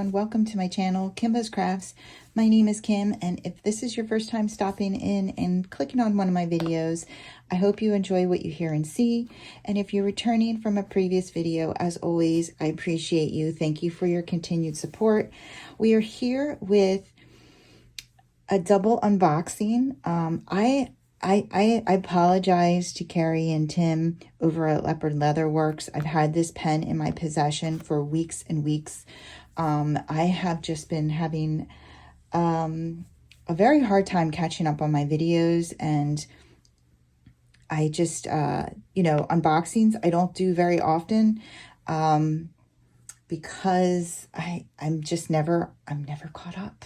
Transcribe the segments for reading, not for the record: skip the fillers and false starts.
everyone, welcome to my channel, Kimbaskrafts. My name is Kim, and if this is your first time stopping in and clicking on one of my videos, I hope you enjoy what you hear and see. And if you're returning from a previous video, as always, I appreciate you. Thank you for your continued support. We are here with a double unboxing. I apologize to Carrie and Tim over at Leopard Leatherworks. I've had this pen in my possession for weeks and weeks. I have just been having a very hard time catching up on my videos, and I just, unboxings I don't do very often because I'm never caught up.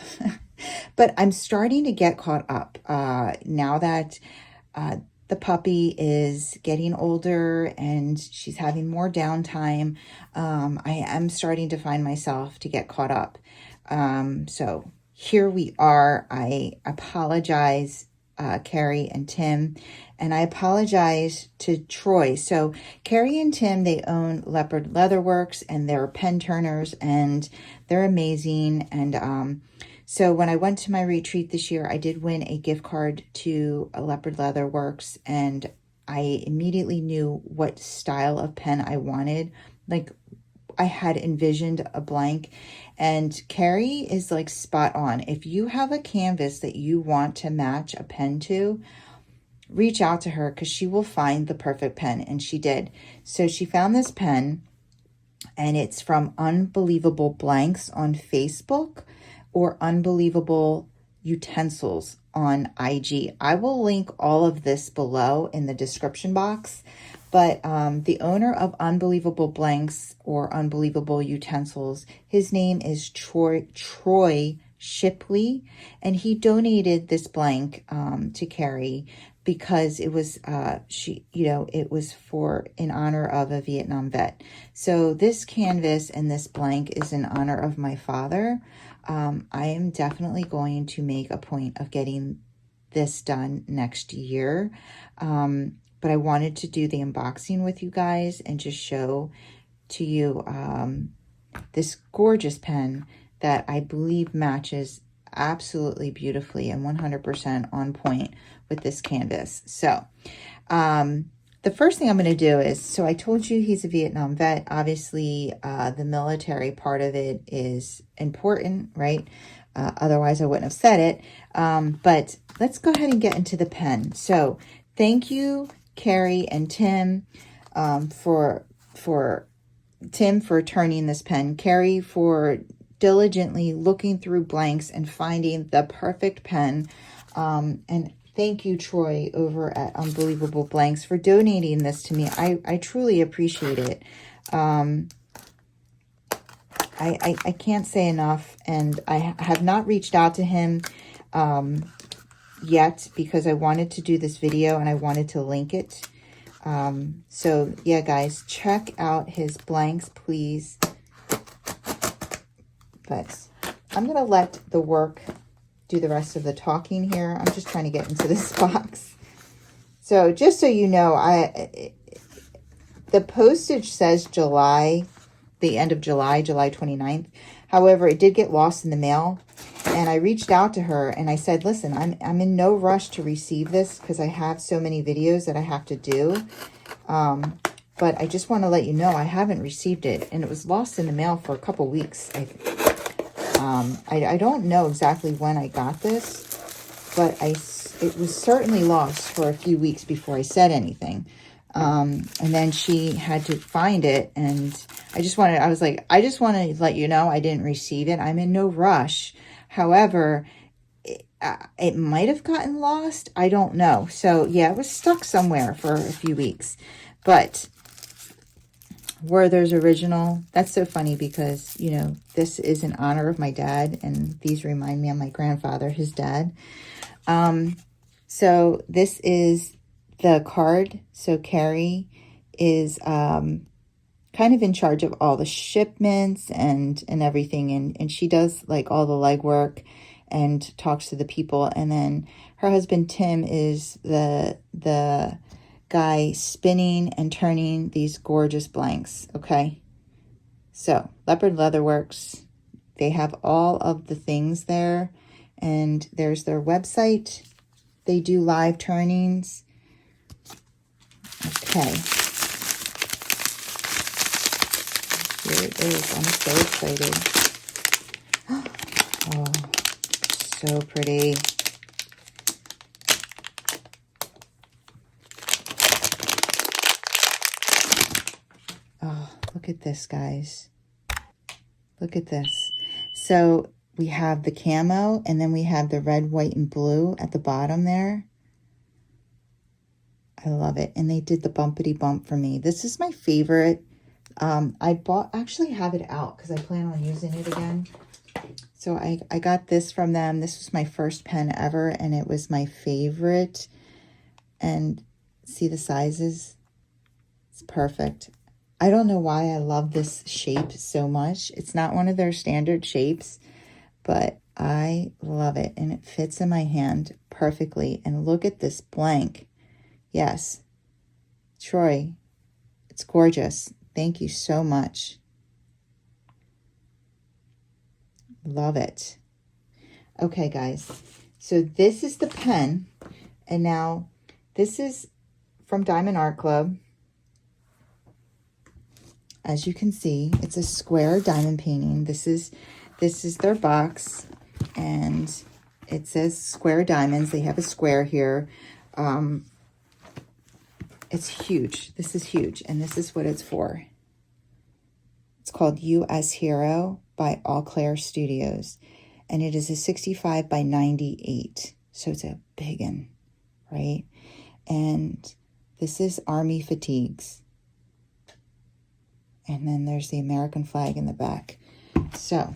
But I'm starting to get caught up now that the puppy is getting older and she's having more downtime. I am starting to find myself to get caught up. So here we are. I apologize, Carrie and Tim, and I apologize to Troy. So Carrie and Tim, they own Leopard Leatherworks, and they're pen turners, and they're amazing. And so when I went to my retreat this year, I did win a gift card to a Leopard Leatherworks, and I immediately knew what style of pen I wanted. Like, I had envisioned a blank, and Carrie is like spot on. If you have a canvas that you want to match a pen to, reach out to her because she will find the perfect pen, and she did. So she found this pen, and it's from Unbelievable Blanks on Facebook, or Unbelievable Utensils on IG. I will link all of this below in the description box. But the owner of Unbelievable Blanks or Unbelievable Utensils, his name is Troy Shipley, and he donated this blank to Carrie because it was it was in honor of a Vietnam vet. So this canvas and this blank is in honor of my father. I am definitely going to make a point of getting this done next year. But I wanted to do the unboxing with you guys and just show to you this gorgeous pen that I believe matches absolutely beautifully and 100% on point with this canvas. So the first thing I'm going to do is, so I told you he's a Vietnam vet. Obviously, the military part of it is important, right? Otherwise, I wouldn't have said it. But let's go ahead and get into the pen. So thank you, Carrie and Tim, for Tim for turning this pen, Carrie for diligently looking through blanks and finding the perfect pen, and thank you, Troy, over at Unbelievable Blanks, for donating this to me. I truly appreciate it. I can't say enough, and I have not reached out to him yet because I wanted to do this video and I wanted to link it. So yeah, guys, check out his blanks, please. But I'm going to let the work do the rest of the talking here. I'm just trying to get into this box. So just so you know, the postage says July, the end of July, July 29th. However, it did get lost in the mail, and I reached out to her and I said, listen, I'm in no rush to receive this because I have so many videos that I have to do. But I just want to let you know I haven't received it, and it was lost in the mail for a couple weeks. I don't know exactly when I got this, but it was certainly lost for a few weeks before I said anything. And then she had to find it, and I just want to let you know I didn't receive it. I'm in no rush. However, it might have gotten lost. I don't know. So yeah, it was stuck somewhere for a few weeks. But Werther's original, that's so funny because, you know, this is in honor of my dad, and these remind me of my grandfather, his dad. So this is the card. So Carrie is kind of in charge of all the shipments and everything, and she does like all the legwork and talks to the people. And then her husband Tim is the guy spinning and turning these gorgeous blanks. Okay, so Leopard Leatherworks, They have all of the things there, and there's their website. They do live turnings. Okay. Here it is. I'm so excited. Oh, so pretty. Oh, look at this, guys. Look at this. So we have the camo, and then we have the red, white, and blue at the bottom there. I love it. And they did the bumpity bump for me. This is my favorite. I actually have it out because I plan on using it again. So I got this from them. This was my first pen ever, and it was my favorite. And see the sizes? It's perfect. I don't know why I love this shape so much. It's not one of their standard shapes, but I love it. And it fits in my hand perfectly. And look at this blank. Yes. Troy, it's gorgeous. Thank you so much. Love it. Okay, guys. So this is the pen. And now this is from Diamond Art Club. As you can see, it's a square diamond painting. This is their box, and it says square diamonds. They have a square here. It's huge. This is huge, and this is what it's for. It's called U.S. Hero by All Claire Studios, and it is a 65 by 98. So it's a big one, right? And this is Army fatigues. And then there's the American flag in the back. So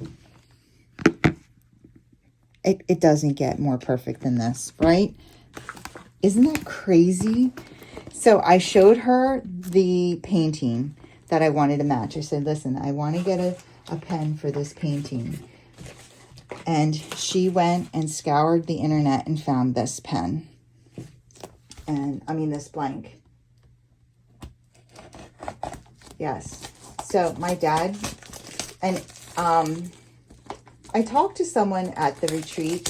it doesn't get more perfect than this, right? Isn't that crazy? So I showed her the painting that I wanted to match. I said, listen, I want to get a pen for this painting. And she went and scoured the internet and found this pen. And I mean this blank. Yes. So my dad, and I talked to someone at the retreat.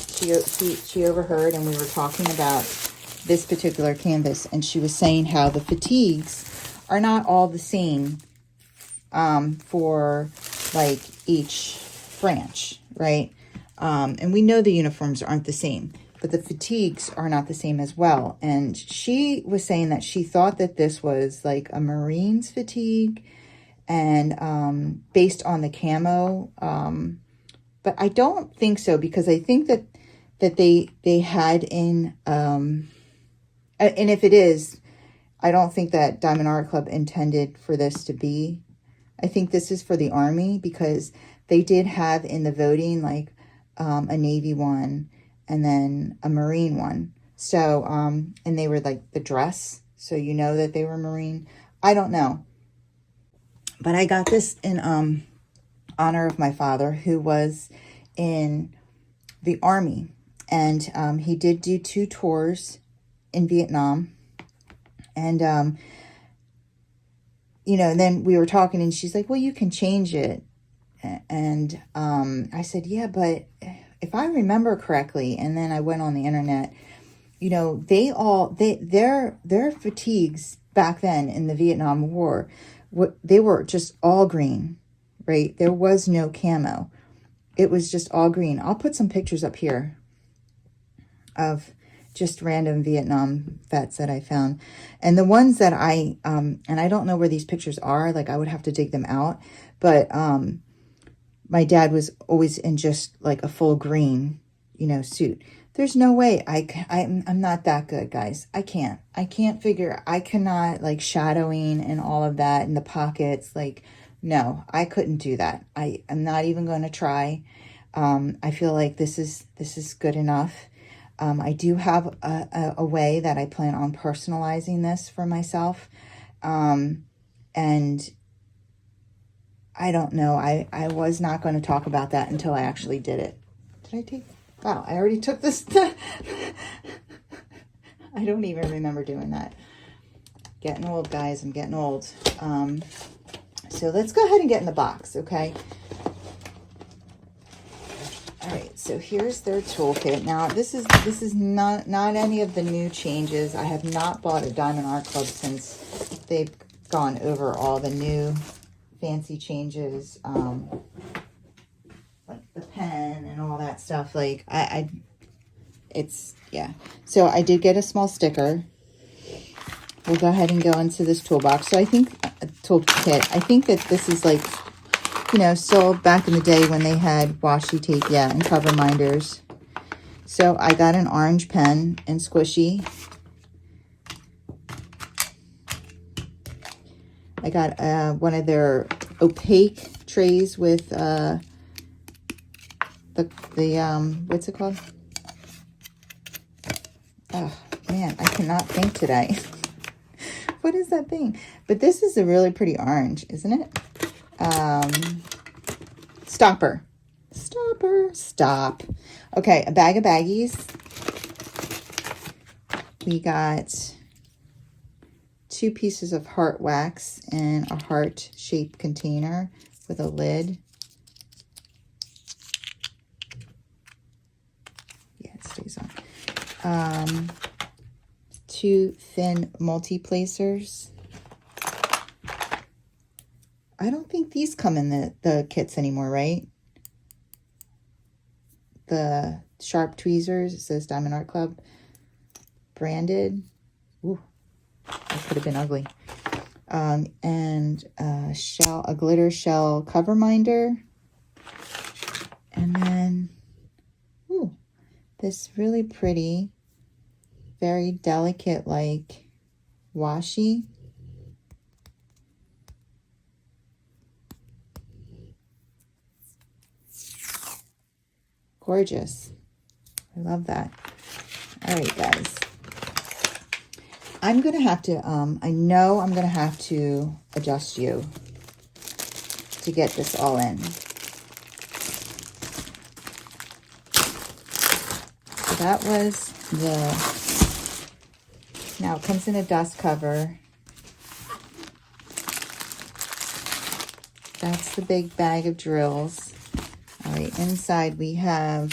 She overheard, and we were talking about this particular canvas, and she was saying how the fatigues are not all the same for like each branch, right? And we know the uniforms aren't the same, but the fatigues are not the same as well. And she was saying that she thought that this was like a Marines fatigue, and based on the camo, but I don't think so, because I think that they had in and if it is, I don't think that Diamond Art Club intended for this to be. I think this is for the Army, because they did have in the voting like a Navy one and then a Marine one. So and they were like the dress, so you know that they were Marine. I don't know. But I got this in honor of my father, who was in the Army. And he did do 2 tours in Vietnam. And, you know, and then we were talking, and she's like, well, you can change it. And I said, yeah, but if I remember correctly, and then I went on the internet, you know, their fatigues back then in the Vietnam War, they were just all green, right? There was no camo. It was just all green. I'll put some pictures up here of just random Vietnam vets that I found. And the ones that and I don't know where these pictures are, like I would have to dig them out, but my dad was always in just like a full green, you know, suit. There's no way I'm not that good, guys. I cannot like shadowing and all of that in the pockets. Like, no, I couldn't do that. I'm not even going to try. I feel like this is good enough. I do have a way that I plan on personalizing this for myself. And I don't know. I was not going to talk about that until I actually did it. Did I take? Wow, I already took this. I don't even remember doing that. Getting old, guys. I'm getting old. So let's go ahead and get in the box, okay? so here's their toolkit. Now this is not any of the new changes. I have not bought a Diamond Art Club since they've gone over all the new fancy changes, like the pen and all that stuff. Like yeah. So I did get a small sticker. We'll go ahead and go into this toolbox. So I think toolkit. I think that this is like, you know, still back in the day when they had washi tape, yeah, and cover minders. So I got an orange pen and squishy. I got one of their opaque trays with the what's it called? Oh man, I cannot think today. What is that thing? But this is a really pretty orange, isn't it? Stopper. Stop. Okay, a bag of baggies. We got 2 pieces of heart wax and a heart-shaped container with a lid. Yeah, it stays on. 2 thin multi-placers. I don't think these come in the kits anymore, right? The sharp tweezers, it says Diamond Art Club, branded. Ooh, that could have been ugly. And a glitter shell cover minder. And then, ooh, this really pretty, very delicate, like washi. Gorgeous. I love that. All right, guys. I'm going to have to, I know I'm going to have to adjust you to get this all in. So that was now it comes in a dust cover. That's the big bag of drills. All right, inside we have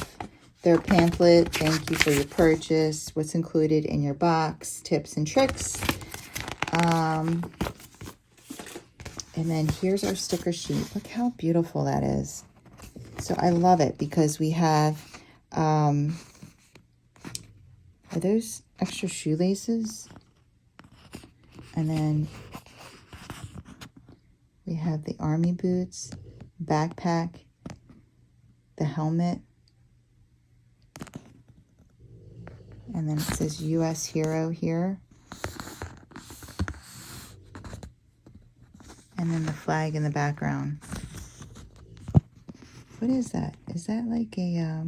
their pamphlet. Thank you for your purchase. What's included in your box, tips and tricks. And then here's our sticker sheet. Look how beautiful that is. So I love it because we have, are those extra shoelaces? And then we have the army boots, backpack, the helmet, and then it says U.S. Hero here, and then the flag in the background. What is that? Is that like a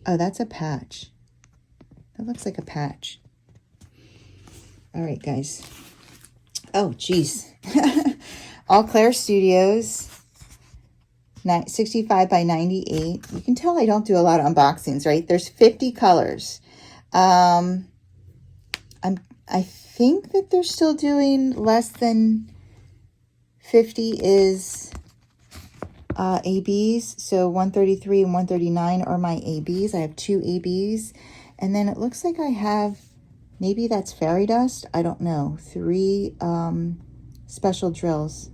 oh, that's a patch. That looks like a patch. All right, guys. Oh, geez. All Claire Studios. 65 by 98. You can tell I don't do a lot of unboxings, right? There's 50 colors. I think that they're still doing less than 50 is ABs. So 133 and 139 are my ABs. I have 2 ABs. And then it looks like I have, maybe that's fairy dust. I don't know. 3 special drills.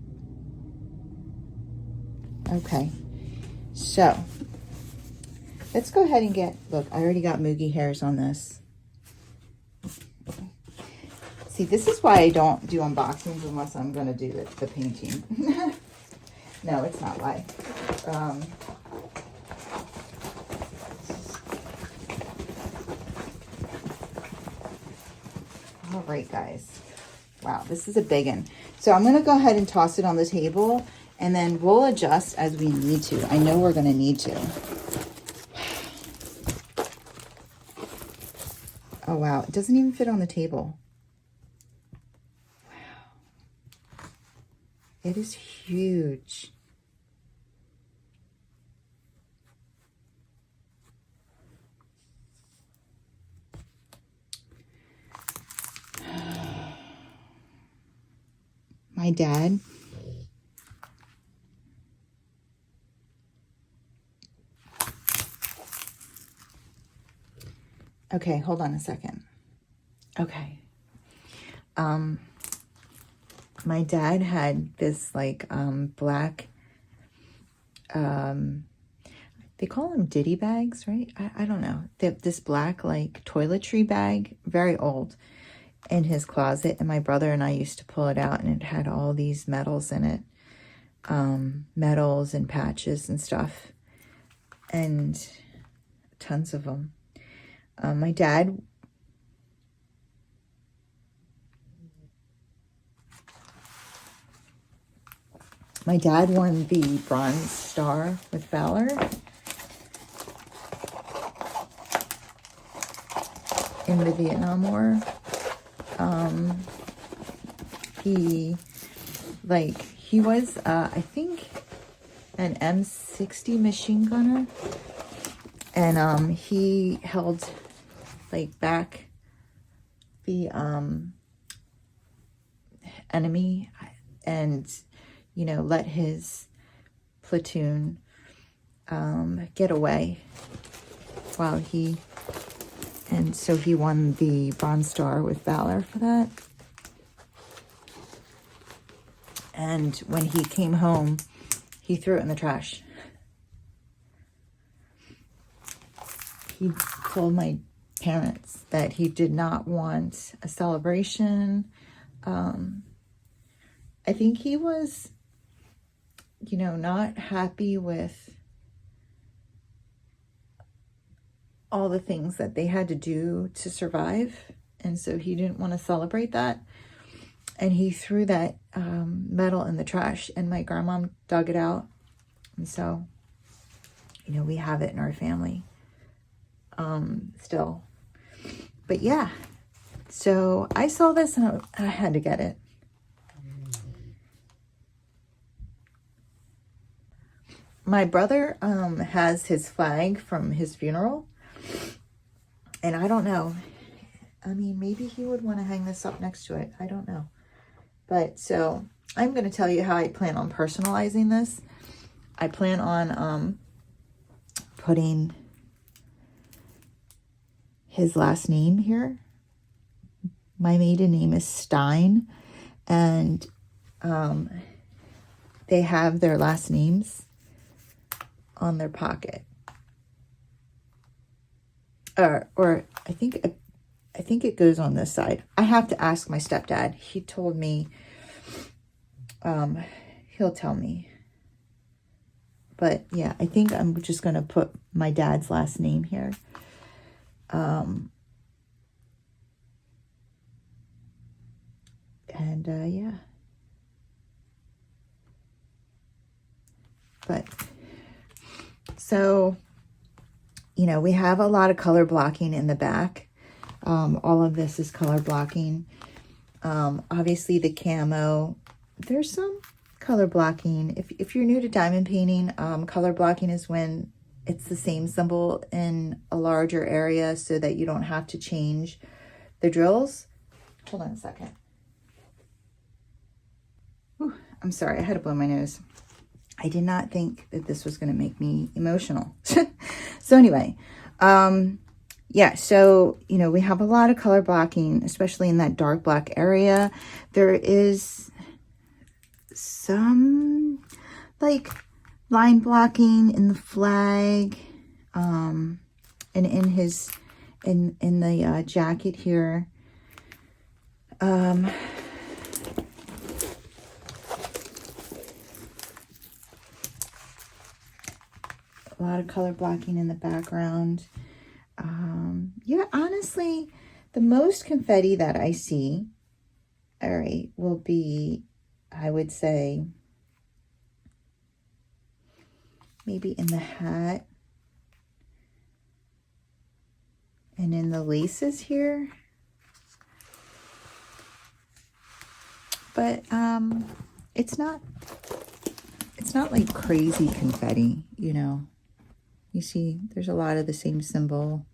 Okay, so let's go ahead and look, I already got Moogie hairs on this. See, this is why I don't do unboxings unless I'm going to do the painting. No, it's not why. All right, guys. Wow, this is a big one. So I'm going to go ahead and toss it on the table. And then we'll adjust as we need to. I know we're going to need to. Oh, wow. It doesn't even fit on the table. Wow. It is huge. My dad Okay, hold on a second. Okay. My dad had this like black, they call them ditty bags, right? I don't know. This black like toiletry bag, very old, in his closet, and my brother and I used to pull it out, and it had all these medals in it, medals and patches and stuff, and tons of them. My dad won the Bronze Star with Valor in the Vietnam War. He was, I think, an M60 machine gunner, and he held like back the enemy, and let his platoon get away while and so he won the Bronze Star with Valor for that. And when he came home, he threw it in the trash. He told my parents that he did not want a celebration. I think he was, not happy with all the things that they had to do to survive. And so he didn't want to celebrate that. And he threw that medal in the trash, and my grandma dug it out. And so, we have it in our family still. But yeah, so I saw this and I had to get it. My brother has his flag from his funeral. And I don't know. I mean, maybe he would want to hang this up next to it. I don't know. But so I'm going to tell you how I plan on personalizing this. I plan on putting his last name here. My maiden name is Stein. And they have their last names on their pocket. Or I think it goes on this side. I have to ask my stepdad. He told me, he'll tell me. But yeah, I think I'm just going to put my dad's last name here. Yeah. But so, we have a lot of color blocking in the back. All of this is color blocking. Obviously the camo, there's some color blocking. If you're new to diamond painting, color blocking is when it's the same symbol in a larger area so that you don't have to change the drills. Hold on a second. Whew, I'm sorry, I had to blow my nose. I did not think that this was going to make me emotional. So anyway, yeah, so, we have a lot of color blocking, especially in that dark black area. There is some, like, line blocking in the flag, and in his, in the jacket here. A lot of color blocking in the background. Yeah, honestly, the most confetti that I see, all right, will be, I would say, maybe in the hat and in the laces here. But it's not like crazy confetti, You see, there's a lot of the same symbol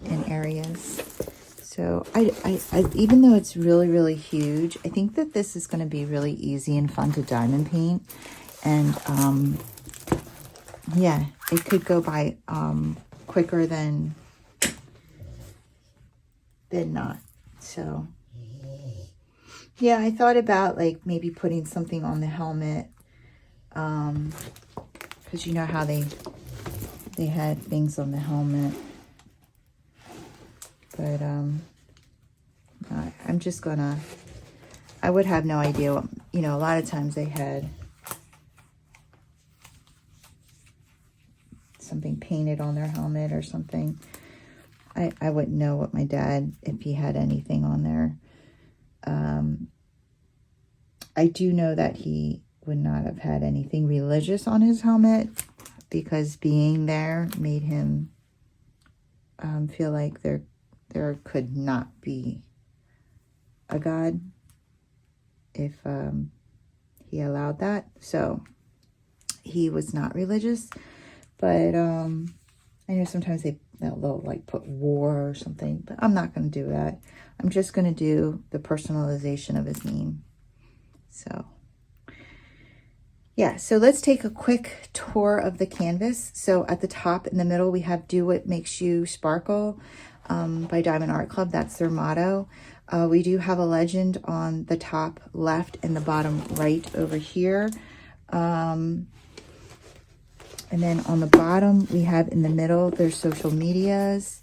in areas. So I even though it's really, really huge, I think that this is going to be really easy and fun to diamond paint. And yeah, it could go by quicker than than not. So yeah, I thought about like maybe putting something on the helmet, because you know how they had things on the helmet, but I'm just gonna, I would have no idea what, you know, a lot of times they had something painted on their helmet or something. I wouldn't know what my dad, if he had anything on there. I do know that he would not have had anything religious on his helmet, because being there made him feel like there could not be a God if he allowed that. So he was not religious, but I know sometimes they'll like put war or something, but I'm not going to do that. I'm just going to do the personalization of his name. So yeah, so let's take a quick tour of the canvas. So at the top in the middle, we have Do What Makes You Sparkle by Diamond Art Club. That's their motto. We do have a legend on the top left and the bottom right over here. And then on the bottom, we have in the middle, their social medias,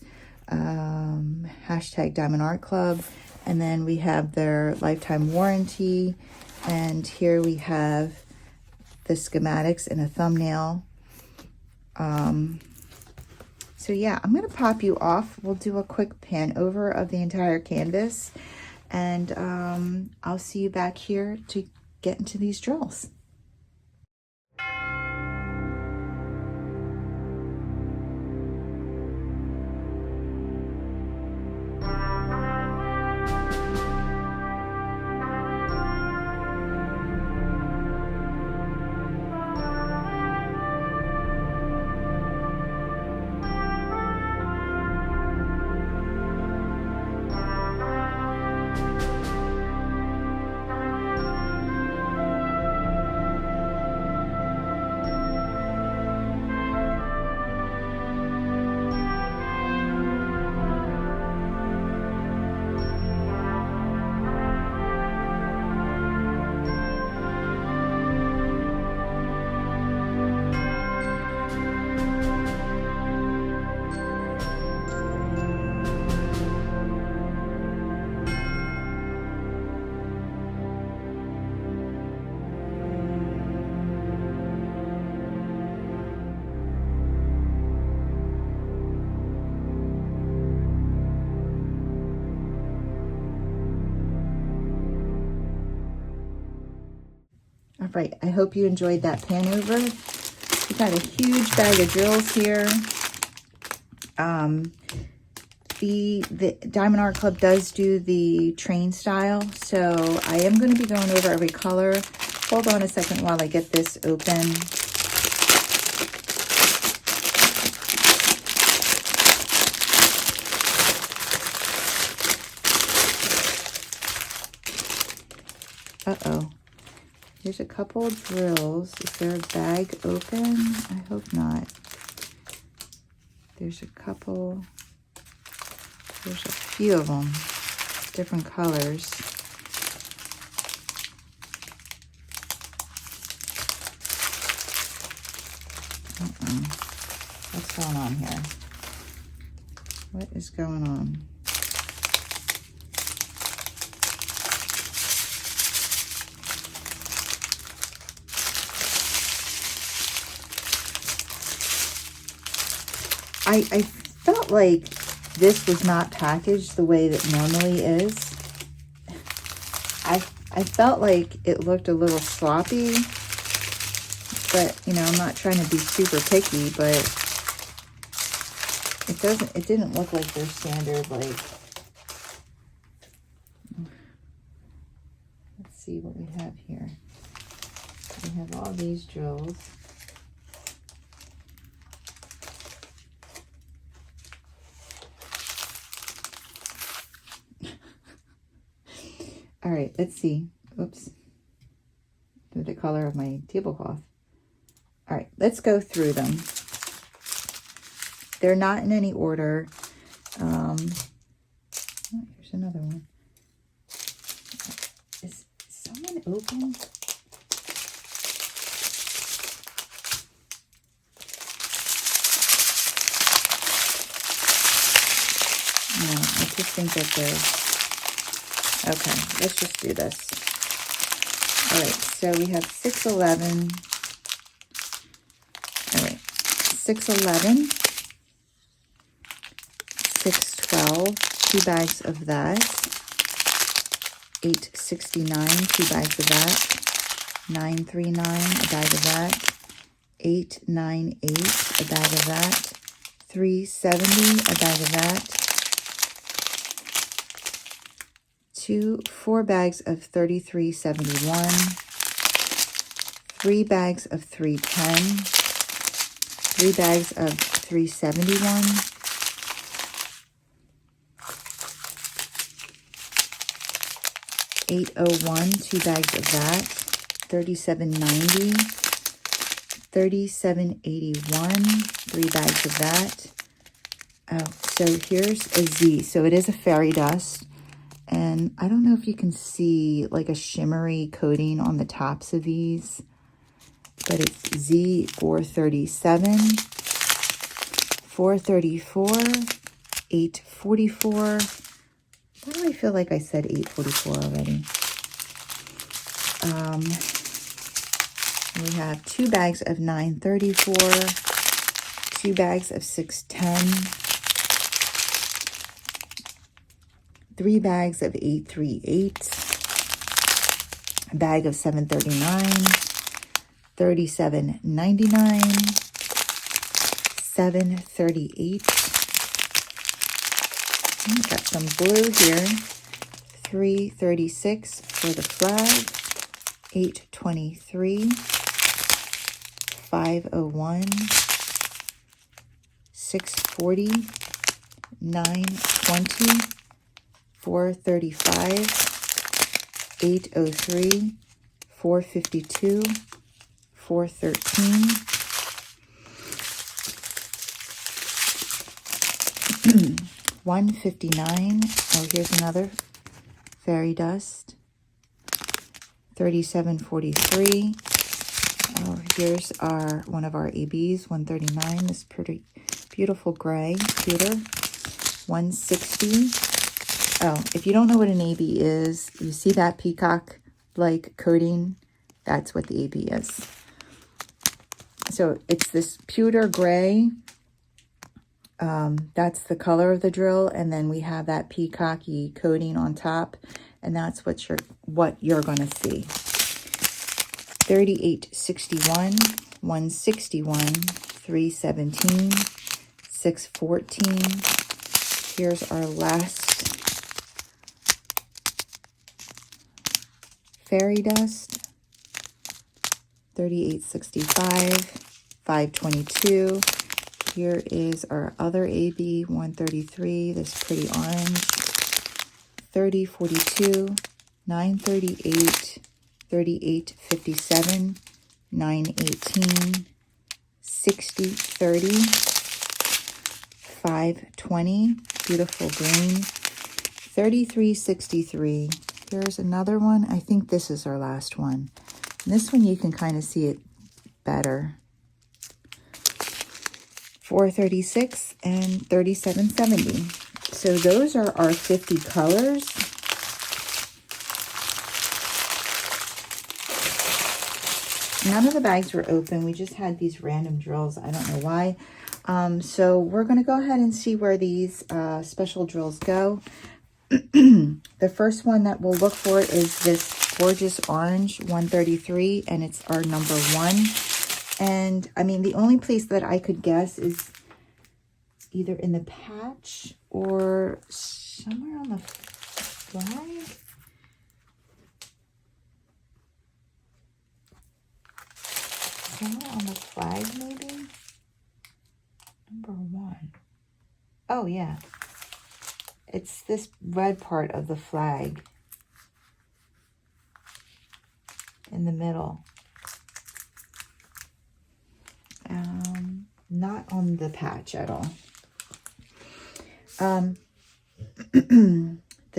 hashtag Diamond Art Club. And then we have their lifetime warranty. And here we have the schematics in a thumbnail. So yeah, I'm going to pop you off. We'll do a quick pan over of the entire canvas. And I'll see you back here to get into these drills. All right, I hope you enjoyed that pan over. We got a huge bag of drills here. The Diamond Art Club does do the train style, so I am going to be going over every color. Hold on a second while I get this open. Uh-oh. There's a couple of drills. Is there a bag open? I hope not. There's a couple. There's a few of them. Different colors. What's going on here? What is going on? I felt like this was not packaged the way that normally is. I felt like it looked a little sloppy, but you know, I'm not trying to be super picky, but it didn't look like their standard, like, let's see what we have here. We have all these drills. All right, let's see. Oops. The color of my tablecloth. All right, let's go through them. They're not in any order. Here's another one. Is someone open? No, I just think that they're... Okay, let's just do this. All right, so we have 611. All right, 611, 612, 2 bags of that. 869, 2 bags of that. 939, a bag of that. 898, a bag of that. 370, a bag of that. 4 bags of 3371, 3 bags of 310, 3 bags of 371, 801, 2 bags of that, 3790, 3781, 3 bags of that. Oh, so here's a Z. So it is a fairy dust. And I don't know if you can see like a shimmery coating on the tops of these, but it's Z437, 434, 844. Why do I feel like I said 844 already? We have 2 bags of 934, 2 bags of 610, 3 bags of 838, a bag of 739, 3799, 738. Got some blue here. 336 for the flag. 823, 501, 640, 920. 435, 803, 452, 413, 159. Oh, here's another fairy dust. 3743. Oh, here's one of our ABs. 139. This pretty beautiful gray pewter. 160. Oh, if you don't know what an AB is, you see that peacock-like coating? That's what the AB is. So it's this pewter gray. That's the color of the drill. And then we have that peacocky coating on top. And that's what you're going to see. 3861, 161, 317, 614. Here's our last fairy dust, 3865, 522. Here is our other AB, 133, this pretty orange, 3042, 938, 3857, 918, 6030, 520, beautiful green, 3363. Here's another one. I think this is our last one. And this one you can kind of see it better. 436 and 3770. So those are our 50 colors. None of the bags were open. We just had these random drills. I don't know why. So we're going to go ahead and see where these special drills go. The first one that we'll look for is this gorgeous orange 133, and it's our number 1. And I mean, the only place that I could guess is either in the patch or somewhere on the flag. Somewhere on the flag, maybe? Number 1. Oh, yeah. It's this red part of the flag in the middle. Not on the patch at all. The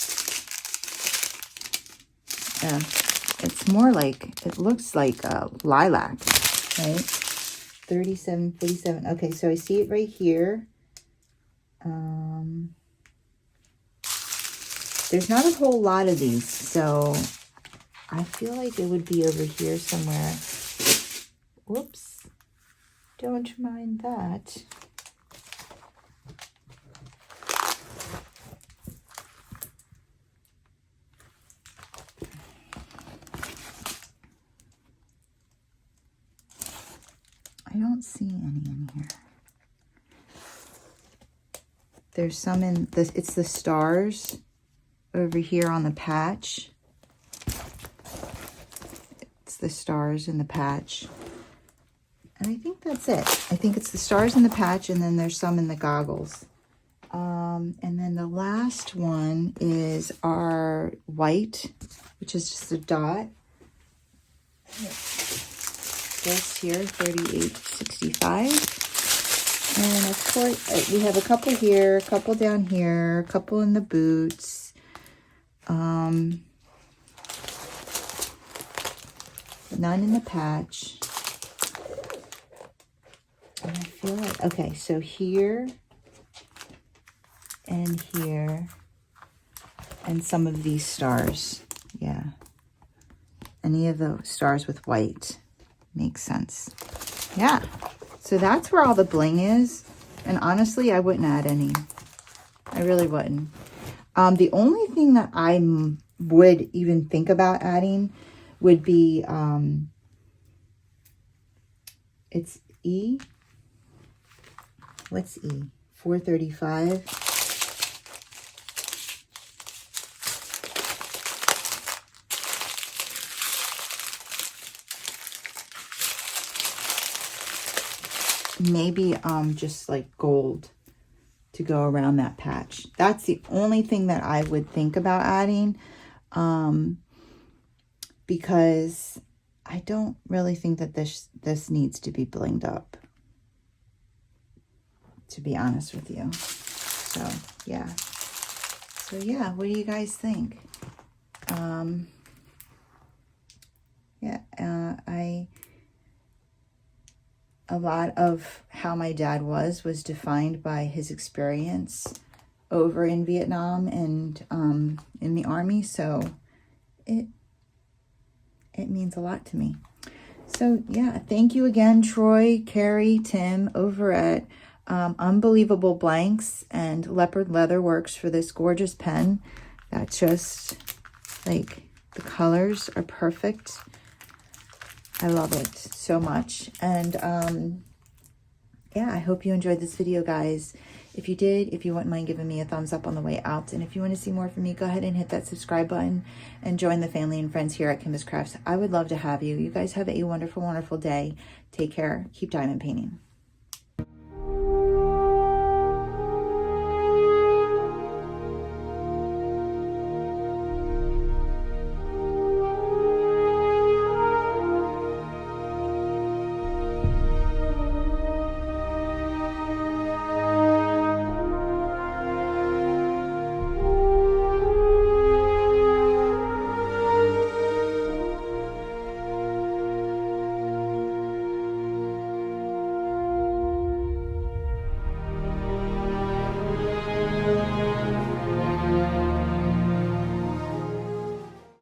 It's more like, it looks like lilac, right? 37, 47. Okay, so I see it right here. There's not a whole lot of these, so I feel like it would be over here somewhere. Whoops. Don't mind that. I don't see any in here. There's some in this, it's the stars over here on the patch. It's the stars in the patch. And I think that's it. I think it's the stars in the patch, and then there's some in the goggles. And then the last one is our white, which is just a dot. This here, 38.65. And of course, we have a couple here, a couple down here, a couple in the boots. None in the patch. And I feel like, okay, so here and here, and some of these stars. Yeah. Any of the stars with white makes sense. Yeah. So that's where all the bling is. And honestly, I wouldn't add any. I really wouldn't. The only thing that I would even think about adding would be, it's E. What's E? 435. Maybe just like gold to go around that patch. That's the only thing that I would think about adding, because I don't really think that this needs to be blinged up, to be honest with you. So yeah. So yeah, what do you guys think? A lot of how my dad was defined by his experience over in Vietnam and in the Army. So it means a lot to me. So yeah, thank you again, Troy, Carrie, Tim over at Unbelievable Blanks and Leopard Leatherworks for this gorgeous pen. That just, like, the colors are perfect. I love it so much. And yeah, I hope you enjoyed this video, guys. If you did, if you wouldn't mind giving me a thumbs up on the way out. And if you want to see more from me, go ahead and hit that subscribe button and join the family and friends here at Kimbaskrafts. I would love to have you. You guys have a wonderful, wonderful day. Take care. Keep diamond painting.